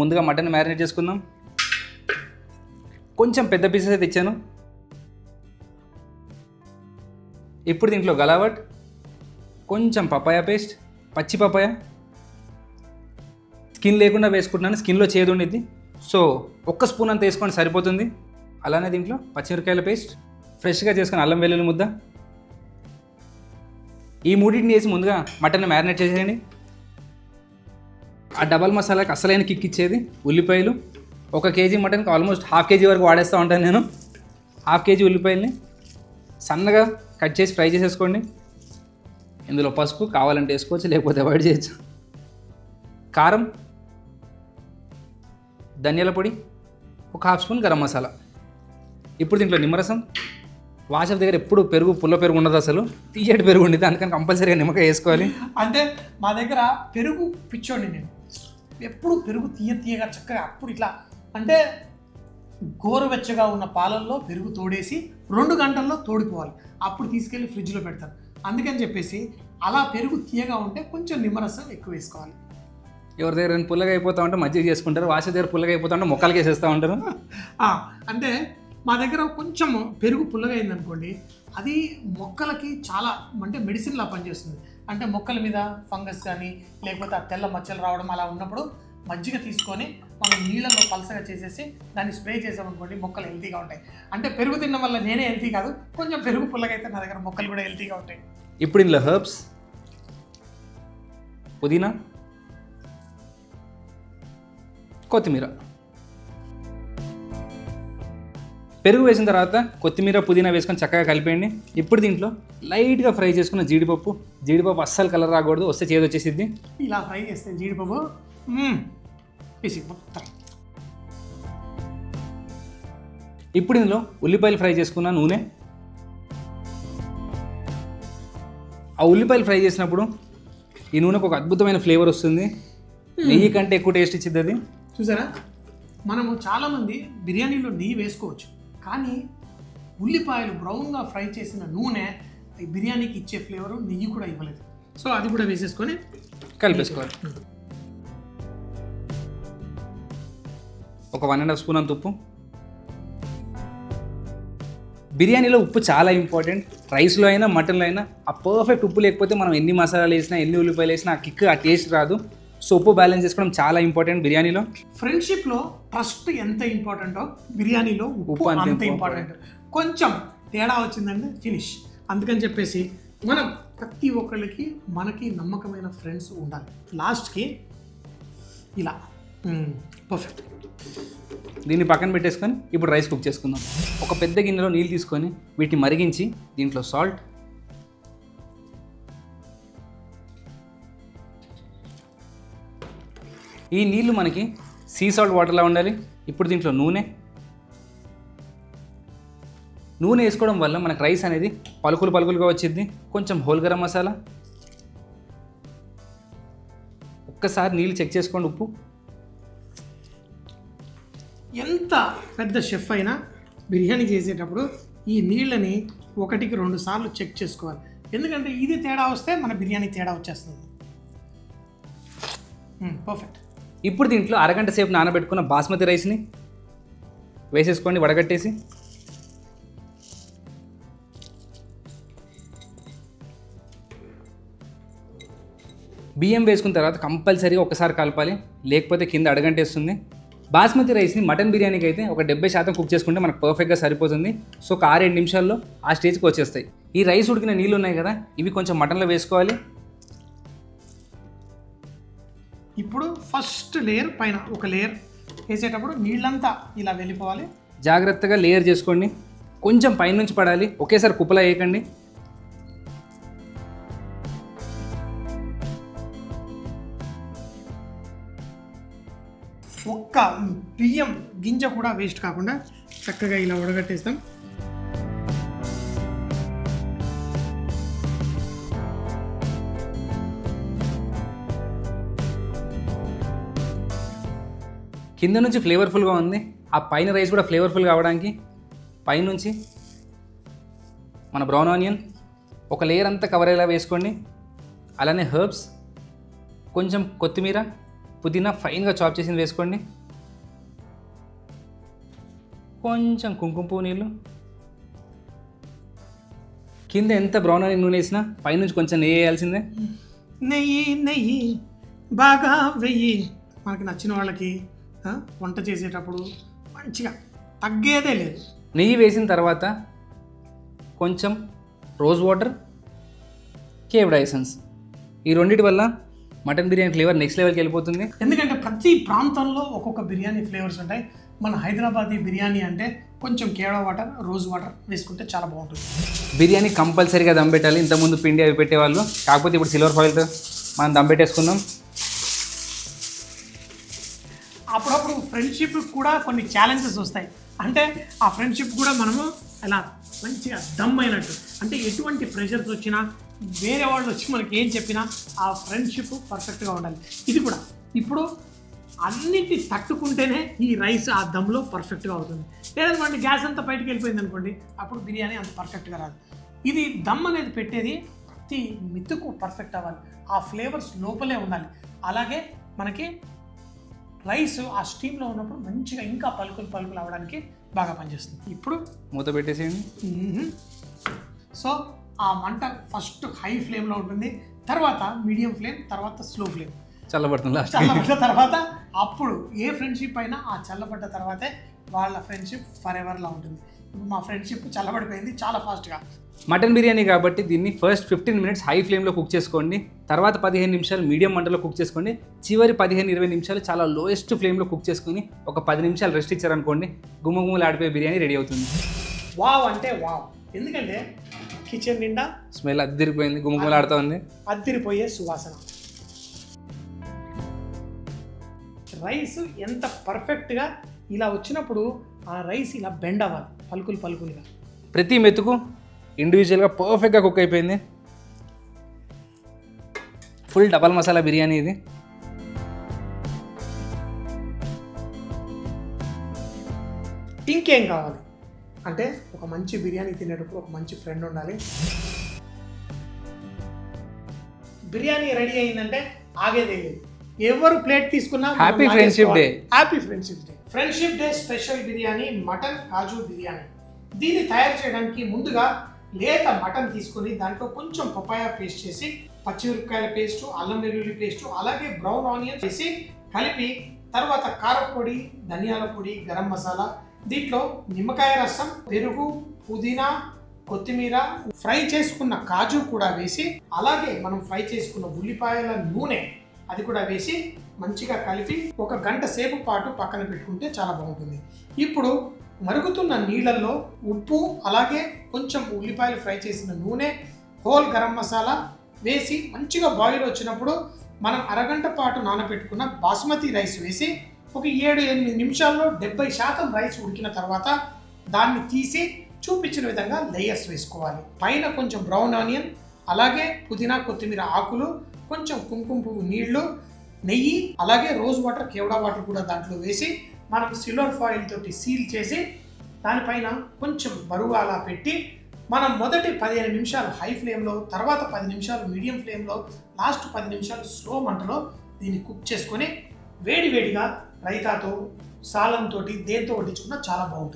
ముందుగా mutton marinate చేసుకుందాం. కొంచెం పెద్ద పీసెస్ అయితే ఇచ్చాను. ఇప్పుడు దీంట్లో గలావట్, కొంచెం పపాయ పేస్ట్, పచ్చి పపాయ, స్కిన్ లేకుండా వేసుకుంటున్నాను, స్కిన్లో చేదు ఉండిద్ది. సో 1 స్పూన్ అంత వేసుకొని సరిపోతుంది. అలానే దీంట్లో పచ్చిమిరకాయల పేస్ట్, ఫ్రెష్గా చేసుకుని అల్లం వెల్లుల్లి ముద్ద, ఈ మూడింటిని వేసి ముందుగా మటన్ మ్యారినేట్ చేసేయండి. ఆ డబల్ మసాలాకి అసలైన కిక్ ఇచ్చేది ఉల్లిపాయలు. 1 కేజీ మటన్కి ఆల్మోస్ట్ ½ కేజీ వరకు వాడేస్తూ ఉంటాను నేను. ½ కేజీ ఉల్లిపాయలని సన్నగా కట్ చేసి ఫ్రై చేసేసుకోండి. ఇందులో పసుపు కావాలంటే వేసుకోవచ్చు, లేకపోతే అవాయిడ్ చేయొచ్చు. కారం, ధనియాల పొడి, 1/2 స్పూన్ గరం మసాలా. ఇప్పుడు దీంట్లో నిమ్మరసం. వాషప్ దగ్గర ఎప్పుడు పెరుగు, పుల్ల పెరుగు ఉండదు, అసలు తీయటి పెరుగు ఉండేది, అందుకని కంపల్సరీగా నిమ్మకాయ వేసుకోవాలి. అంటే మా దగ్గర పెరుగు పిచ్చోండి నేను. ఎప్పుడు పెరుగు తీయగా చక్కగా అప్పుడు ఇట్లా అంటే గోరువెచ్చగా ఉన్న పాలల్లో పెరుగు తోడేసి 2 గంటల్లో తోడిపోవాలి. అప్పుడు తీసుకెళ్ళి ఫ్రిడ్జ్లో పెడతారు. అందుకని చెప్పేసి అలా పెరుగు తీయగా ఉంటే కొంచెం నిమ్మరసం ఎక్కువ వేసుకోవాలి. ఎవరి దగ్గర పుల్లగా అయిపోతా ఉంటే మజ్జిగ చేసుకుంటారు, వాష దగ్గర పుల్లగా అయిపోతా ఉంటే మొక్కలకి వేసేస్తూ ఉంటారు. అంటే మా దగ్గర కొంచెం పెరుగు పుల్లగా అయిందనుకోండి, అది మొక్కలకి చాలా అంటే మెడిసిన్లా పనిచేస్తుంది. అంటే మొక్కల మీద ఫంగస్ కానీ లేకపోతే ఆ తెల్ల మచ్చలు రావడం అలా ఉన్నప్పుడు మజ్జిగ తీసుకొని మనం నీళ్ళలో పలసగా చేసేసి దాన్ని స్ప్రే చేసామనుకోండి, మొక్కలు హెల్తీగా ఉంటాయి. అంటే పెరుగు తినడం వల్ల నేనే హెల్తీ కాదు, కొంచెం పెరుగు పుల్లగా అయితే నా దగ్గర మొక్కలు కూడా హెల్తీగా ఉంటాయి. ఇప్పుడు ఇందులో హెర్బ్స్, పుదీనా, కొత్తిమీర. పెరుగు వేసిన తర్వాత కొత్తిమీర, పుదీనా వేసుకొని చక్కగా కలిపేయండి. ఇప్పుడు దీంట్లో లైట్గా ఫ్రై చేసుకున్న జీడిపప్పు అస్సలు కలర్ రాకూడదు, వస్తే చేదు వచ్చేసిద్ది. ఇలా ఫ్రై చేస్తే జీడిపప్పు మొత్తం. ఇప్పుడు ఇందులో ఉల్లిపాయలు ఫ్రై చేసుకున్న నూనె. ఆ ఉల్లిపాయలు ఫ్రై చేసినప్పుడు ఈ నూనెకు ఒక అద్భుతమైన ఫ్లేవర్ వస్తుంది, నెయ్యి కంటే ఎక్కువ టేస్ట్ ఇచ్చిద్ది అది. చూసారా, మనము చాలామంది బిర్యానీలో నెయ్యి వేసుకోవచ్చు, కానీ ఉల్లిపాయలు బ్రౌన్గా ఫ్రై చేసిన నూనె ఈ బిర్యానీకి ఇచ్చే ఫ్లేవరు నెయ్యి కూడా ఇవ్వలేదు. సో అది కూడా వేసేసుకొని కలిపేసుకోవాలి. ఒక 1.5 స్పూన్ అంత ఉప్పు. బిర్యానీలో ఉప్పు చాలా ఇంపార్టెంట్. రైస్లో అయినా మటన్లో అయినా ఆ పర్ఫెక్ట్ ఉప్పు లేకపోతే మనం ఎన్ని మసాలాలు వేసినా, ఎన్ని ఉల్లిపాయలు వేసినా ఆ కిక్, ఆ టేస్ట్ రాదు. సో ఉప్పు బ్యాలెన్స్ చేసుకోవడం చాలా ఇంపార్టెంట్ బిర్యానీలో. ఫ్రెండ్షిప్లో ట్రస్ట్ ఎంత ఇంపార్టెంటో బిర్యానీలో ఉప్పు అంత ఇంపార్టెంట్. కొంచెం తేడా వచ్చిందంటే ఫినిష్. అందుకని చెప్పేసి మనం ప్రతి ఒక్కరికి మనకి నమ్మకమైన ఫ్రెండ్స్ ఉండాలి. లాస్ట్కి ఇలా పర్ఫెక్ట్. దీన్ని పక్కన పెట్టేసుకొని ఇప్పుడు రైస్ కుక్ చేసుకుందాం. ఒక పెద్ద గిన్నెలో నీళ్ళు తీసుకొని వీటిని మరిగించి దీంట్లో సాల్ట్, ఈ నీళ్ళు మనకి సీ సాల్ట్ వాటర్లా ఉండాలి. ఇప్పుడు దీంట్లో నూనె వేసుకోవడం వల్ల మనకు రైస్ అనేది పలుకులుగా వచ్చింది. కొంచెం హోల్ గరం మసాలా, ఒక్కసారి నీళ్ళు చెక్ చేసుకోండి. ఉప్పు. ఎంత పెద్ద షెఫ్ అయినా బిర్యానీ చేసేటప్పుడు ఈ నీళ్ళని 1కి 2 సార్లు చెక్ చేసుకోవాలి. ఎందుకంటే ఇది తేడా వస్తే మన బిర్యానీ తేడా వచ్చేస్తుంది. పర్ఫెక్ట్. ఇప్పుడు దీంట్లో అరగంట సేపు నానబెట్టుకున్న బాస్మతి రైస్ని వేసేసుకోండి, వడగట్టేసి. బియ్యం వేసుకున్న తర్వాత కంపల్సరీగా ఒకసారి కలపాలి, లేకపోతే కింద అడగంటేస్తుంది. బాస్మతి రైస్ని మటన్ బిర్యానీకి అయితే ఒక 70% కుక్ చేసుకుంటే మనకు పర్ఫెక్ట్గా సరిపోతుంది. సో ఒక 6-7 నిమిషాల్లో ఆ స్టేజ్కి వచ్చేస్తాయి. ఈ రైస్ ఉడికిన నీళ్ళు ఉన్నాయి కదా, ఇవి కొంచెం మటన్లో వేసుకోవాలి. ఇప్పుడు ఫస్ట్ లేయర్ పైన ఒక లేయర్ వేసేటప్పుడు నీళ్ళంతా ఇలా వెళ్ళిపోవాలి. జాగ్రత్తగా లేయర్ చేసుకోండి, కొంచెం పైనుంచి పడాలి, ఒకేసారి కుప్పలా వేయకండి. ఒక్క బియ్యం గింజ కూడా వేస్ట్ కాకుండా చక్కగా ఇలా ఉడగట్టేస్తాం. కింద నుంచి ఫ్లేవర్ఫుల్గా ఉంది, ఆ పైన రైస్ కూడా ఫ్లేవర్ఫుల్గా అవ్వడానికి పైనుంచి మన బ్రౌన్ ఆనియన్ ఒక లేయర్ అంతా కవర్ అయ్యేలా వేసుకోండి. అలానే హెర్బ్స్, కొంచెం కొత్తిమీర, పుదీనా ఫైన్గా చాప్ చేసింది వేసుకోండి, కొంచెం కుంకుమ పువ్వు నీళ్ళు, కింద ఎంత బ్రౌన్ అని నూనె వేసినా పైనుంచి కొంచెం నెయ్యి వేయాల్సిందే. నెయ్యి బాగా వెయ్యి. మనకి నచ్చిన వాళ్ళకి వంట చేసేటప్పుడు మంచిగా తగ్గేదే లేదు. నెయ్యి వేసిన తర్వాత కొంచెం రోజ్ వాటర్, కేవ్డ్ ఎసెన్స్, ఈ రెండింటి వల్ల మటన్ బిర్యానీ ఫ్లేవర్ నెక్స్ట్ లెవెల్కి వెళ్ళిపోతుంది. ఎందుకంటే ప్రతి ప్రాంతంలో ఒక్కొక్క బిర్యానీ ఫ్లేవర్స్ ఉంటాయి. మన హైదరాబాదీ బిర్యానీ అంటే కొంచెం కేవడా వాటర్, రోజ్ వాటర్ వేసుకుంటే చాలా బాగుంటుంది. బిర్యానీ కంపల్సరీగా దమ్ పెట్టాలి. ఇంతకుముందు పిండి అవి పెట్టేవాళ్ళు, కాకపోతే ఇప్పుడు సిల్వర్ ఫాయిల్తో మనం దమ్ పెట్టేసుకుందాం. అప్పుడప్పుడు ఫ్రెండ్షిప్ కూడా కొన్ని ఛాలెంజెస్ వస్తాయి. అంటే ఆ ఫ్రెండ్షిప్ కూడా మనము ఎలా మంచిగా దమ్ అయినట్టు, అంటే ఎటువంటి ప్రెషర్స్ వచ్చినా వేరే వాళ్ళు వచ్చి మనకి ఏం చెప్పినా ఆ ఫ్రెండ్షిప్ పర్ఫెక్ట్గా ఉండాలి. ఇది కూడా ఇప్పుడు అన్నిటి తట్టుకుంటేనే ఈ రైస్ ఆ దమ్లో పర్ఫెక్ట్గా అవుతుంది. లేదనుకోండి గ్యాస్ అంతా బయటకు వెళ్ళిపోయింది అనుకోండి, అప్పుడు బిర్యానీ అంత పర్ఫెక్ట్గా రాదు. ఇది దమ్ అనేది పెట్టేది ప్రతి మిత్తుకు పర్ఫెక్ట్ అవ్వాలి, ఆ ఫ్లేవర్స్ లోపలే ఉండాలి. అలాగే మనకి రైస్ ఆ స్టీమ్లో ఉన్నప్పుడు మంచిగా ఇంకా పలుకులు అవ్వడానికి బాగా పనిచేస్తుంది. ఇప్పుడు మూత పెట్టేసేయండి. సో ఆ మంట ఫస్ట్ హై ఫ్లేమ్లో ఉంటుంది, తర్వాత మీడియం ఫ్లేమ్, తర్వాత స్లో ఫ్లేమ్. చల్లబడ్డ తర్వాత అప్పుడు ఏ ఫ్రెండ్షిప్ అయినా ఆ చల్లబడ్డ తర్వాతే వాళ్ళ ఫ్రెండ్షిప్ ఫర్ ఎవర్లా ఉంటుంది. ఇప్పుడు మా ఫ్రెండ్షిప్ చల్లబడిపోయింది చాలా ఫాస్ట్గా. మటన్ బిర్యానీ కాబట్టి దీన్ని ఫస్ట్ 15 మినిట్స్ హై ఫ్లేమ్లో కుక్ చేసుకోండి, తర్వాత 15 నిమిషాలు మీడియం మంటలో కుక్ చేసుకోండి, చివరి 15-20 నిమిషాలు చాలా లోయెస్ట్ ఫ్లేమ్లో కుక్ చేసుకొని ఒక 10 నిమిషాలు రెస్ట్ ఇచ్చారనుకోండి, గుమ్మగుమ్మలు ఆడిపోయే బిర్యానీ రెడీ అవుతుంది. వావ్ అంటే వావ్, ఎందుకంటే కిచెన్ నిండా స్మెల్ అద్దిరిపోయింది, గుమ్మగుమ్మలు ఆడుతూ ఉంది, అద్దిరిపోయే సువాసన. రైస్ ఎంత పర్ఫెక్ట్గా ఇలా వచ్చినప్పుడు ఆ రైస్ ఇలా బెండ్ అవ్వాలి, పలుకులుగా. ప్రతి మెతుకు ఇండివిజువల్గా పర్ఫెక్ట్గా కుక్ అయిపోయింది. ఫుల్ డబల్ మసాలా బిర్యానీ ఇది. ఇంకేం కావాలి అంటే ఒక మంచి బిర్యానీ తినేటప్పుడు ఒక మంచి ఫ్రెండ్ ఉండాలి. బిర్యానీ రెడీ అయిందంటే ఆగేదే లేదు, ఎవరు ప్లేట్ తీసుకున్నా happy friendship day. Happy friendship day. Friendship day special biryani mutton kaju biryani. దీన్ని తయారు చేయడానికి ముందుగా లేత మటన్ తీసుకొని దాంట్లో కొంచెం పపాయా పేస్ట్ చేసి, పచ్చిమిరపకాయల పేస్టు, అల్లం వెల్లుల్లి పేస్టు, అలాగే బ్రౌన్ ఆనియన్ వేసి కలిపి, తర్వాత కారపొడి, ధనియాల పొడి, గరం మసాలా, దీంట్లో నిమ్మకాయ రసం, పెరుగు, పుదీనా, కొత్తిమీర, ఫ్రై చేసుకున్న కాజు కూడా వేసి, అలాగే మనం ఫ్రై చేసుకున్న ఉల్లిపాయల నూనె అది కూడా వేసి మంచిగా కలిపి 1 గంట సేపు పాటు పక్కన పెట్టుకుంటే చాలా బాగుంటుంది. ఇప్పుడు మరుగుతున్న నీళ్ళల్లో ఉప్పు, అలాగే కొంచెం ఉల్లిపాయలు ఫ్రై చేసిన నూనె, హోల్ గరం మసాలా వేసి మంచిగా బాయిల్ వచ్చినప్పుడు మనం అరగంట పాటు నానబెట్టుకున్న బాస్మతి రైస్ వేసి ఒక 7-8 నిమిషాల్లో 70% రైస్ ఉడికిన తర్వాత దాన్ని తీసి చూపించిన విధంగా లేయర్స్ వేసుకోవాలి. పైన కొంచెం బ్రౌన్ ఆనియన్, అలాగే పుదీనా కొత్తిమీర ఆకులు, కొంచెం కుంకుమ పువ్వు నీళ్లు, నెయ్యి, అలాగే రోజ్ వాటర్, కేవడా వాటర్ కూడా దాంట్లో వేసి మనం సిల్వర్ ఫాయిల్ తోటి సీల్ చేసి దానిపైన కొంచెం బరువు అలా పెట్టి మనం మొదటి 15 నిమిషాలు హై ఫ్లేమ్లో, తర్వాత 10 నిమిషాలు మీడియం ఫ్లేమ్లో, లాస్ట్ 10 నిమిషాలు స్లో మంటలో దీన్ని కుక్ చేసుకొని వేడివేడిగా రైతాతో, సాలంతో, దేంతో వడ్డించుకున్నా చాలా బాగుంటుంది.